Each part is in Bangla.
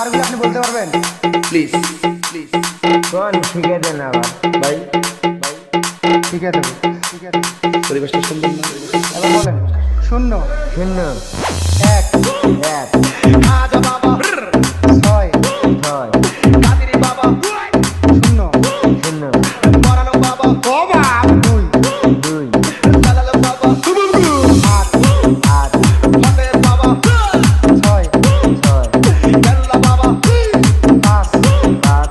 বারগুলো আপনি বলতে পারবেন? প্লিজ প্লিজ কোন শিখে দেন আবার ভাই ঠিক আছে ঠিক আছে, পরিবেশটা সুন্দর না? এবার বলেন। শূন্য, শূন্য এক, এক ছয়, ছয় শূন্য, শূন্য দুই, দুই আট, আট ছয়, ছয় পাঁচ, পাঁচ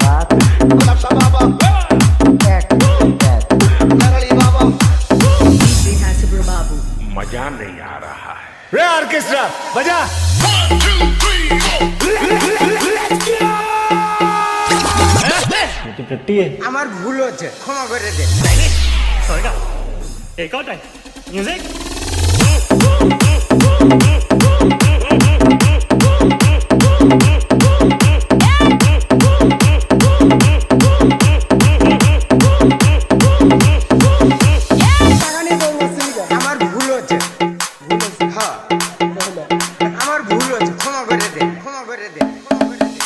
পাঁচ, পাঁচ এক, এক मजा नहीं आ रहा है। रे ऑर्केस्ट्रा बजा। আমার ভুল হচ্ছে, ক্ষমা করে দে। एक और टाइम म्यूजिक টাকা নিয়ে দৌড় মারছিলি কেন? আমার ভুল হচ্ছে, হ্যাঁ আমার ভুল হচ্ছে, ক্ষমা করে দে, ক্ষমা করে দে, ক্ষমা করে দে।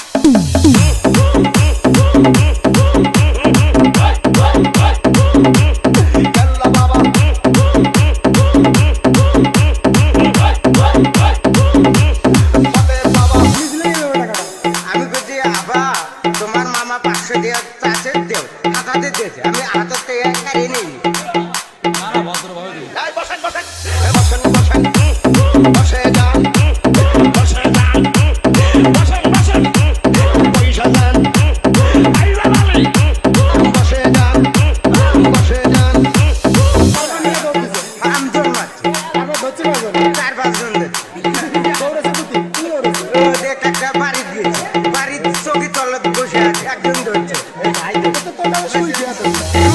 বুঝলেই হলো টাকাটা। আমি বলছি আবা তোমার মামা 500 দেওয়া চাষে দেও টাকাতে দিয়েছে, আমি হাতের থেকে কারিয়ে নিই। টাকা নিয়ে দৌড় দিছে। আমি জন্মাচ্ছি তারপর ধরছে কয়জন? 4-5 জন দেখছি। দৌড়েছে দুটি, কি দৌড়েছে? ও দেখ একটা বাড়ি দিয়েছে, বাড়ির চৌকি তলায় বসে আছে, একজন ধরছে। তো তোর টাকা শুইছে এত।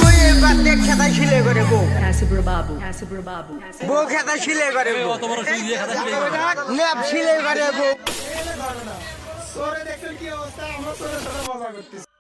ওই এবার দেখ খেতায় শিলে করে বউ, Hasibur Babu. Hasibur Babu. বউ খেতায় শিলে করে বউ, ন্যাপ শিলে করে বউ। সরে দেখছেন কি অবস্থা, আমরা সরে সরে মজা করতেছি।